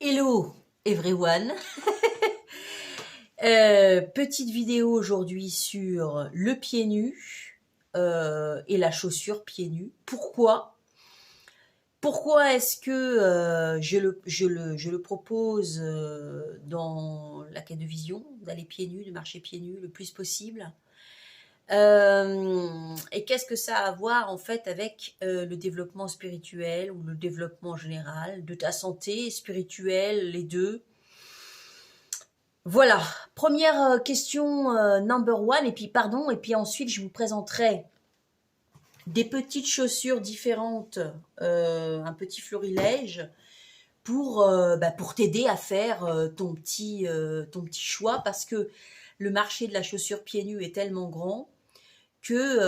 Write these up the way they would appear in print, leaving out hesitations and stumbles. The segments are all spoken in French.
Hello everyone. Petite vidéo aujourd'hui sur le pied nu et la chaussure pieds nus. Pourquoi est-ce que je le propose dans la quête de vision, d'aller pieds nus, de marcher pieds nus le plus possible. Et qu'est-ce que ça a à voir en fait avec le développement spirituel ou le développement général de ta santé spirituelle, les deux. Voilà, première question number one, et puis ensuite je vous présenterai des petites chaussures différentes, un petit florilège pour t'aider à faire ton petit choix, parce que le marché de la chaussure pieds nus est tellement grand que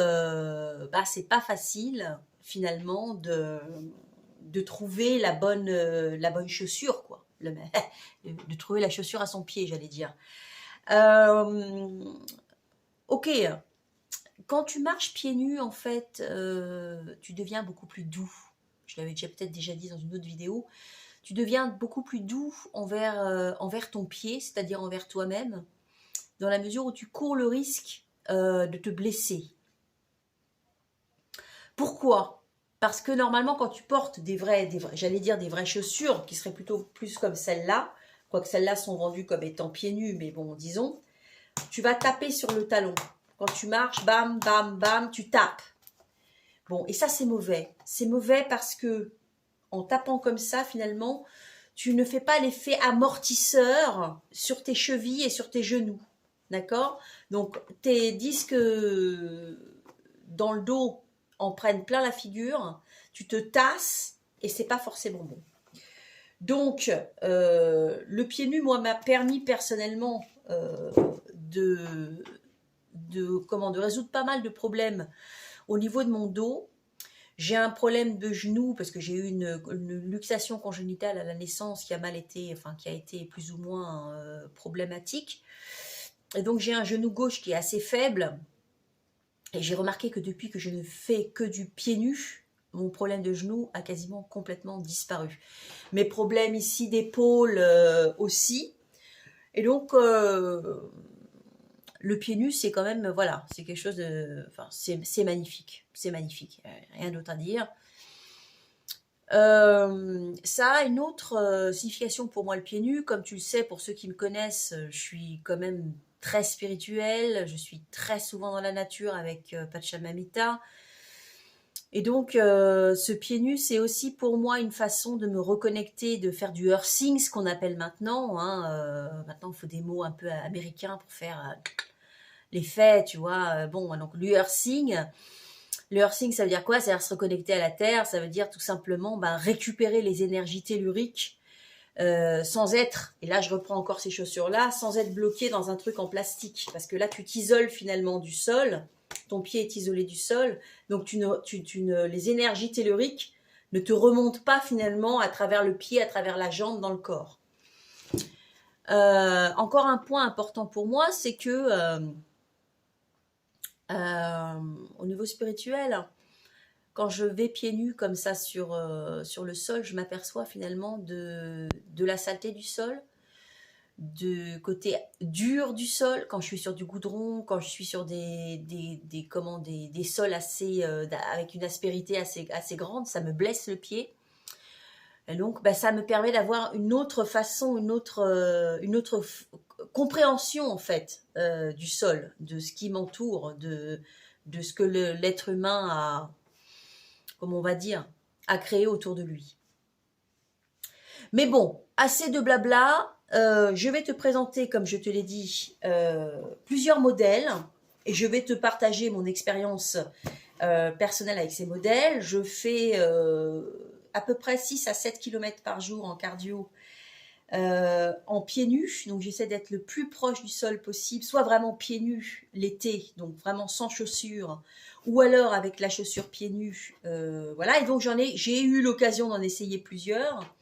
c'est pas facile finalement de trouver la bonne chaussure, quoi. De trouver la chaussure à son pied, j'allais dire. Ok, quand tu marches pieds nus, en fait, tu deviens beaucoup plus doux. Je l'avais peut-être déjà dit dans une autre vidéo. Tu deviens beaucoup plus doux envers ton pied, c'est-à-dire envers toi-même, dans la mesure où tu cours le risque de te blesser. Pourquoi ? Parce que normalement, quand tu portes des vraies chaussures, qui seraient plutôt plus comme celles-là, quoique celles-là sont vendues comme étant pieds nus, mais bon, disons, tu vas taper sur le talon. Quand tu marches, bam, bam, bam, tu tapes. Bon, et ça, c'est mauvais. C'est mauvais parce que, en tapant comme ça, finalement, tu ne fais pas l'effet amortisseur sur tes chevilles et sur tes genoux. D'accord ? Donc, tes disques dans le dos en prennent plein la figure, tu te tasses et c'est pas forcément bon. Donc, le pied nu, moi, m'a permis personnellement de résoudre pas mal de problèmes au niveau de mon dos. J'ai un problème de genou parce que j'ai eu une luxation congénitale à la naissance qui a été plus ou moins problématique. Et donc j'ai un genou gauche qui est assez faible. Et j'ai remarqué que depuis que je ne fais que du pied nu, mon problème de genou a quasiment complètement disparu. Mes problèmes ici d'épaule aussi. Et donc, le pied nu, c'est quand même, voilà, c'est quelque chose de... Enfin, c'est magnifique. C'est magnifique. Rien d'autre à dire. Ça a une autre signification pour moi, le pied nu. Comme tu le sais, pour ceux qui me connaissent, je suis quand même très spirituelle. Je suis très souvent dans la nature avec Pachamamita. Et donc, ce pied nu, c'est aussi pour moi une façon de me reconnecter, de faire du earthing, ce qu'on appelle maintenant. Maintenant, il faut des mots un peu américains pour faire les faits, tu vois. Bon, donc l'earthing, ça veut dire quoi? Ça veut dire se reconnecter à la terre, ça veut dire tout simplement récupérer les énergies telluriques sans être, et là je reprends encore ces chaussures-là, sans être bloqué dans un truc en plastique. Parce que là, tu t'isoles finalement du sol, ton pied est isolé du sol, donc les énergies telluriques ne te remontent pas finalement à travers le pied, à travers la jambe, dans le corps. Encore un point important pour moi, c'est que au niveau spirituel, quand je vais pieds nus comme ça sur le sol, je m'aperçois finalement de la saleté du sol, du côté dur du sol, quand je suis sur du goudron, quand je suis sur des sols assez, avec une aspérité assez grande, ça me blesse le pied. Et donc, ça me permet d'avoir une autre façon, une autre compréhension en fait du sol, de ce qui m'entoure, de ce que l'être humain a, comme on va dire, a créé autour de lui. Mais bon, assez de blabla. Je vais te présenter, comme je te l'ai dit, plusieurs modèles et je vais te partager mon expérience personnelle avec ces modèles. Je fais à peu près 6 à 7 km par jour en cardio en pieds nus. Donc j'essaie d'être le plus proche du sol possible, soit vraiment pieds nus l'été, donc vraiment sans chaussures, ou alors avec la chaussure pieds nus. Voilà, et donc j'ai eu l'occasion d'en essayer plusieurs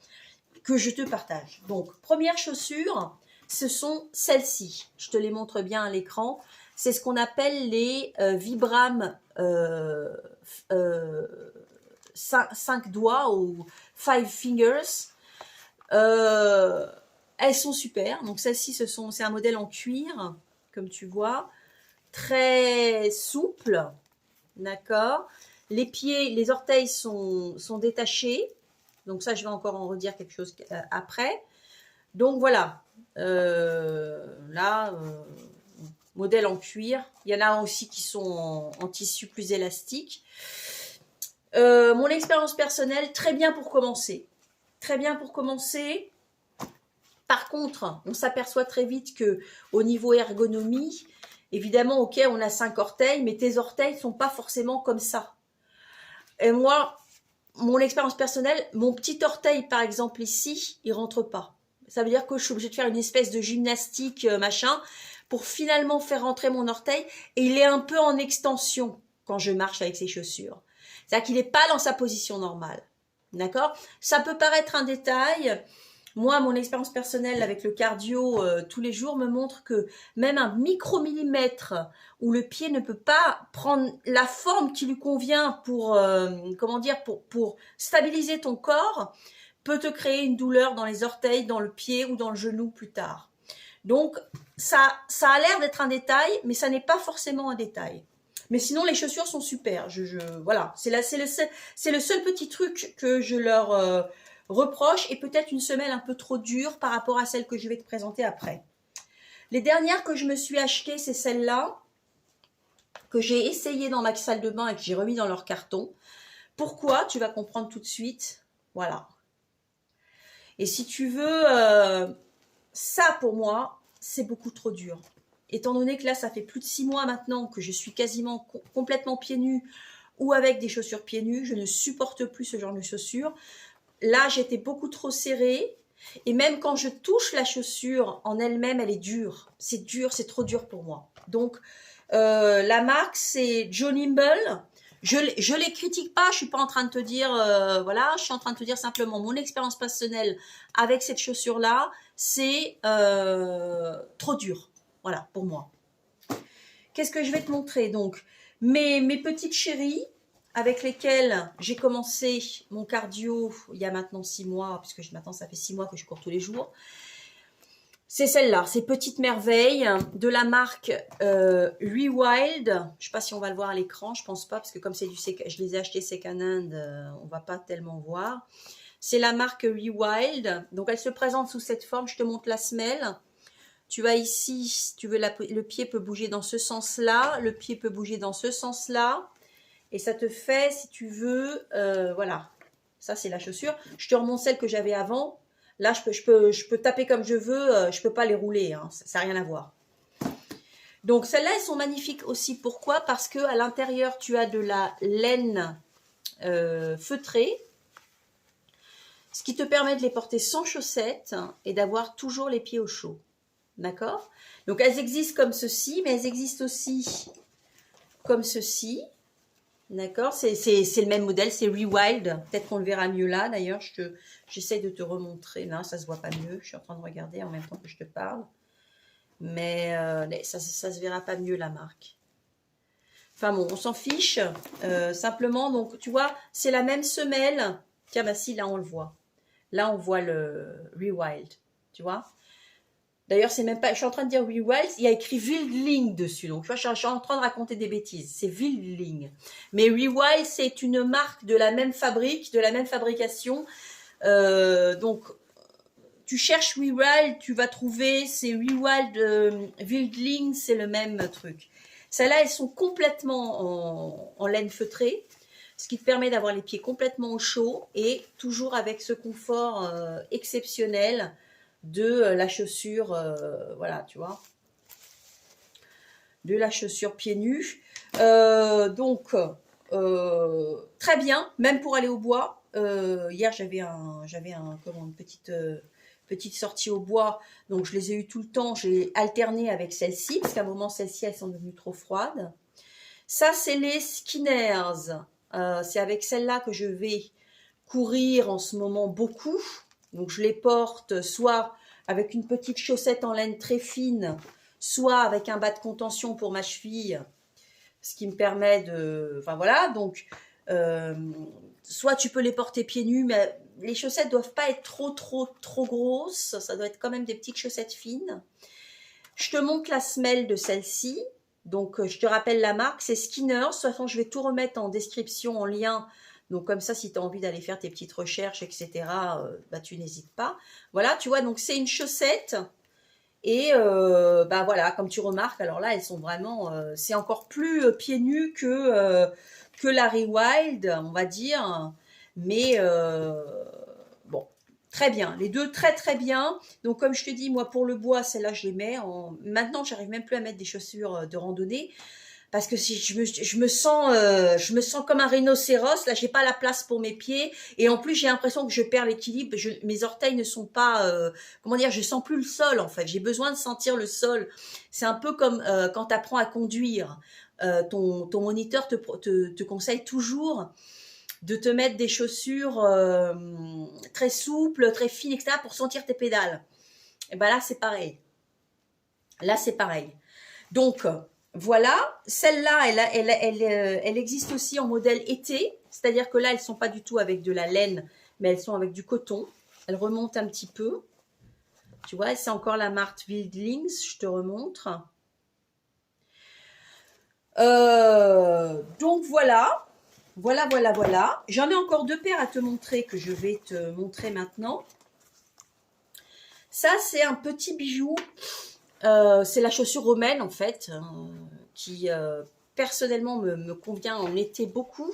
que je te partage. Donc, première chaussure, ce sont celles-ci. Je te les montre bien à l'écran. C'est ce qu'on appelle les Vibram 5 doigts ou 5 fingers. Elles sont super. Donc celles-ci, c'est un modèle en cuir, comme tu vois, très souple, d'accord. Les pieds, les orteils sont détachés. Donc ça, je vais encore en redire quelque chose après. Donc voilà. Là, modèle en cuir. Il y en a aussi qui sont en tissu plus élastique. Mon expérience personnelle, très bien pour commencer. Très bien pour commencer. Par contre, on s'aperçoit très vite que au niveau ergonomie, évidemment, ok, on a 5 orteils, mais tes orteils ne sont pas forcément comme ça. Et moi, mon expérience personnelle, mon petit orteil, par exemple, ici, il rentre pas. Ça veut dire que je suis obligée de faire une espèce de gymnastique, machin, pour finalement faire rentrer mon orteil. Et il est un peu en extension quand je marche avec ces chaussures. C'est-à-dire qu'il n'est pas dans sa position normale. D'accord? Ça peut paraître un détail. Moi, mon expérience personnelle avec le cardio tous les jours me montre que même un micromillimètre où le pied ne peut pas prendre la forme qui lui convient pour, comment dire, pour stabiliser ton corps, peut te créer une douleur dans les orteils, dans le pied ou dans le genou plus tard. Donc, ça a l'air d'être un détail, mais ça n'est pas forcément un détail. Mais sinon, les chaussures sont super. Voilà, c'est le seul petit truc que je leur reproche, et peut-être une semelle un peu trop dure par rapport à celle que je vais te présenter après. Les dernières que je me suis achetées, c'est celles-là, que j'ai essayées dans ma salle de bain et que j'ai remis dans leur carton. Pourquoi? Tu vas comprendre tout de suite. Voilà. Et si tu veux, ça pour moi, c'est beaucoup trop dur. Étant donné que là, ça fait plus de 6 mois maintenant que je suis quasiment complètement pieds nus ou avec des chaussures pieds nus, je ne supporte plus ce genre de chaussures. Là, j'étais beaucoup trop serrée. Et même quand je touche la chaussure en elle-même, elle est dure. C'est dur, c'est trop dur pour moi. Donc, la marque, c'est Joe Nimble. Je les critique pas, je suis pas en train de te dire, voilà, je suis en train de te dire simplement mon expérience personnelle avec cette chaussure-là, c'est trop dur. Voilà, pour moi. Qu'est-ce que je vais te montrer? Donc, mes petites chéries, avec lesquelles j'ai commencé mon cardio il y a maintenant 6 mois, puisque maintenant ça fait 6 mois que je cours tous les jours. C'est celle-là, ces petites merveilles de la marque Rewild. Je ne sais pas si on va le voir à l'écran, je pense pas, parce que comme c'est je les ai achetés second hand, on va pas tellement voir. C'est la marque Rewild. Donc elle se présente sous cette forme. Je te montre la semelle. Tu vas ici, si tu veux, le pied peut bouger dans ce sens-là, le pied peut bouger dans ce sens-là. Et ça te fait, si tu veux, voilà. Ça, c'est la chaussure. Je te remonte celle que j'avais avant. Là, je peux taper comme je veux. Je peux pas les rouler. Hein, ça n'a rien à voir. Donc, celles-là, elles sont magnifiques aussi. Pourquoi? Parce qu'à l'intérieur, tu as de la laine feutrée. Ce qui te permet de les porter sans chaussettes et d'avoir toujours les pieds au chaud. D'accord? Donc, elles existent comme ceci, mais elles existent aussi comme ceci. D'accord, c'est le même modèle, c'est Rewild. Peut-être qu'on le verra mieux là. D'ailleurs, j'essaie de te remontrer. Là, ça se voit pas mieux. Je suis en train de regarder en même temps que je te parle. Mais ça se verra pas mieux, la marque. Enfin bon, on s'en fiche. Simplement, donc, tu vois, c'est la même semelle. Tiens, bah si, là, on le voit. Là, on voit le Rewild. Tu vois? D'ailleurs, c'est même pas. Je suis en train de dire Rewild, il y a écrit Wildling dessus. Donc, tu vois, je suis en train de raconter des bêtises. C'est Wildling. Mais Rewild, c'est une marque de la même fabrique, de la même fabrication. Donc, tu cherches Rewild, tu vas trouver. C'est Rewild, Wildling, c'est le même truc. Celles-là, elles sont complètement en laine feutrée, ce qui te permet d'avoir les pieds complètement au chaud et toujours avec ce confort exceptionnel de la chaussure, voilà, tu vois, de la chaussure pieds nus. Donc, très bien, même pour aller au bois. Hier, j'avais une petite sortie au bois, donc je les ai eues tout le temps. J'ai alterné avec celle-ci, parce qu'à un moment, celles-ci, elles sont devenues trop froides. Ça, c'est les Skinners. C'est avec celle-là que je vais courir en ce moment beaucoup. Donc, je les porte soit avec une petite chaussette en laine très fine, soit avec un bas de contention pour ma cheville, ce qui me permet de... Enfin, voilà, donc, soit tu peux les porter pieds nus, mais les chaussettes doivent pas être trop grosses. Ça doit être quand même des petites chaussettes fines. Je te montre la semelle de celle-ci. Donc, je te rappelle la marque, c'est Skinner. De toute façon, je vais tout remettre en description, en lien. Donc, comme ça, si tu as envie d'aller faire tes petites recherches, etc., bah, tu n'hésites pas. Voilà, tu vois, donc c'est une chaussette. Et bah voilà, comme tu remarques, alors là, elles sont vraiment... c'est encore plus pieds nus que la Rewild, on va dire. Mais bon, très bien. Les deux, très bien. Donc, comme je te dis, moi, pour le bois, celle-là, je les mets. Maintenant, j'arrive même plus à mettre des chaussures de randonnée. Parce que si je me sens comme un rhinocéros. Là, j'ai pas la place pour mes pieds. Et en plus, j'ai l'impression que je perds l'équilibre. Mes orteils ne sont pas... comment dire, je sens plus le sol, en fait. J'ai besoin de sentir le sol. C'est un peu comme quand tu apprends à conduire. Ton moniteur te conseille toujours de te mettre des chaussures très souples, très fines, etc. pour sentir tes pédales. Et ben là, c'est pareil. Là, c'est pareil. Donc, voilà. Celle-là, elle existe aussi en modèle été. C'est-à-dire que là, elles ne sont pas du tout avec de la laine, mais elles sont avec du coton. Elles remontent un petit peu. Tu vois, c'est encore la marque Wildlings. Je te remontre. Donc, voilà. Voilà. J'en ai encore deux paires à te montrer que je vais te montrer maintenant. Ça, c'est un petit bijou. C'est la chaussure romaine, en fait, qui personnellement me convient en été beaucoup.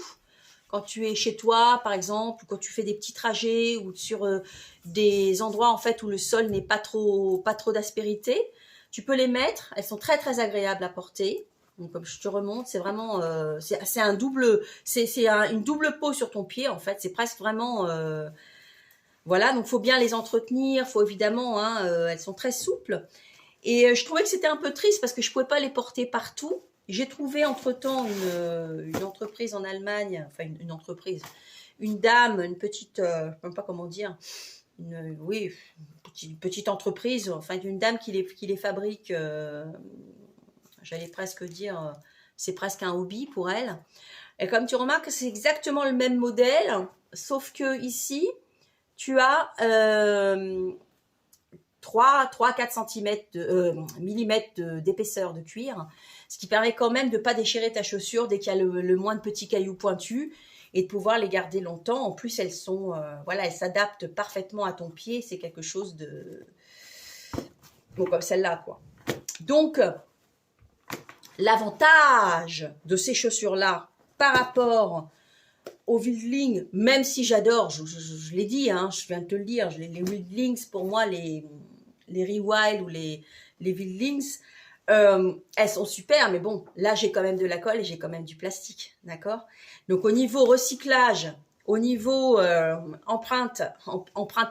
Quand tu es chez toi, par exemple, ou quand tu fais des petits trajets ou sur des endroits en fait où le sol n'est pas trop d'aspérité, tu peux les mettre. Elles sont très agréables à porter. Donc, comme je te remonte, c'est vraiment c'est un double, une double peau sur ton pied en fait. C'est presque vraiment voilà. Donc, faut bien les entretenir. Faut évidemment, hein, elles sont très souples. Et je trouvais que c'était un peu triste parce que je ne pouvais pas les porter partout. J'ai trouvé entre-temps une entreprise en Allemagne, enfin une entreprise, une dame, une petite, je ne sais même pas comment dire, oui, petite entreprise, enfin une dame qui les fabrique, j'allais presque dire, c'est presque un hobby pour elle. Et comme tu remarques, c'est exactement le même modèle, sauf que ici, tu as 3-4 cm millimètres d'épaisseur de cuir, ce qui permet quand même de ne pas déchirer ta chaussure dès qu'il y a le moins de petits cailloux pointus et de pouvoir les garder longtemps. En plus, elles sont, voilà, elles s'adaptent parfaitement à ton pied. C'est quelque chose de... Bon, comme celle-là, quoi. Donc, l'avantage de ces chaussures-là par rapport aux Wildlings, même si j'adore, je l'ai dit, hein, je viens de te le dire, les Wildlings, pour moi, les Rewild ou les Wildlings, elles sont super, mais bon, là, j'ai quand même de la colle et j'ai quand même du plastique, d'accord? Donc, au niveau recyclage, au niveau empreinte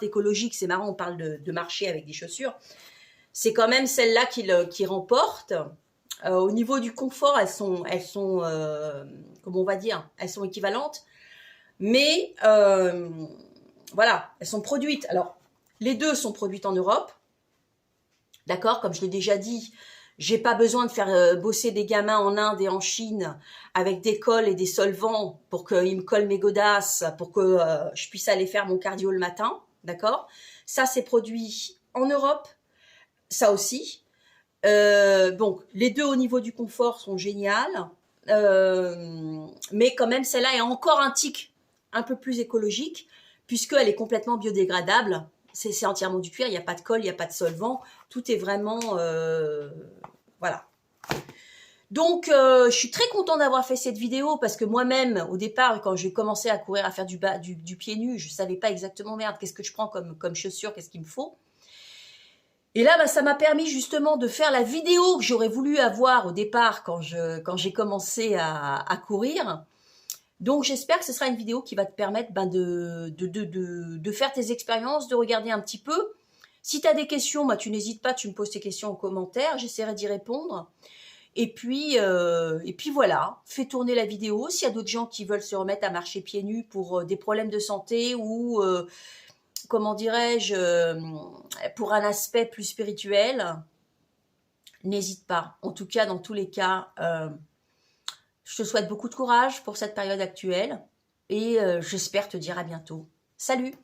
écologique, c'est marrant, on parle de marché avec des chaussures, c'est quand même celle-là qui remporte. Au niveau du confort, elles sont comment on va dire, elles sont équivalentes, mais voilà, elles sont produites. Alors, les deux sont produites en Europe, d'accord, comme je l'ai déjà dit, j'ai pas besoin de faire bosser des gamins en Inde et en Chine avec des cols et des solvants pour qu'ils me collent mes godasses, pour que je puisse aller faire mon cardio le matin, d'accord. Ça, c'est produit en Europe, ça aussi. Donc, les deux au niveau du confort sont géniales, mais quand même, celle-là est encore un tic un peu plus écologique, puisqu'elle est complètement biodégradable. C'est entièrement du cuir, il n'y a pas de colle, il n'y a pas de solvant, tout est vraiment... voilà. Donc, je suis très contente d'avoir fait cette vidéo, parce que moi-même, au départ, quand j'ai commencé à courir, à faire du pied nu, je ne savais pas exactement, merde, qu'est-ce que je prends comme chaussures, qu'est-ce qu'il me faut. Et là, bah, ça m'a permis justement de faire la vidéo que j'aurais voulu avoir au départ quand j'ai commencé à courir. Donc, j'espère que ce sera une vidéo qui va te permettre de faire tes expériences, de regarder un petit peu. Si tu as des questions, bah, tu n'hésites pas, tu me poses tes questions en commentaire, j'essaierai d'y répondre. Et puis voilà, fais tourner la vidéo. S'il y a d'autres gens qui veulent se remettre à marcher pieds nus pour des problèmes de santé ou... comment dirais-je, pour un aspect plus spirituel, n'hésite pas. En tout cas, dans tous les cas, je te souhaite beaucoup de courage pour cette période actuelle et j'espère te dire à bientôt. Salut!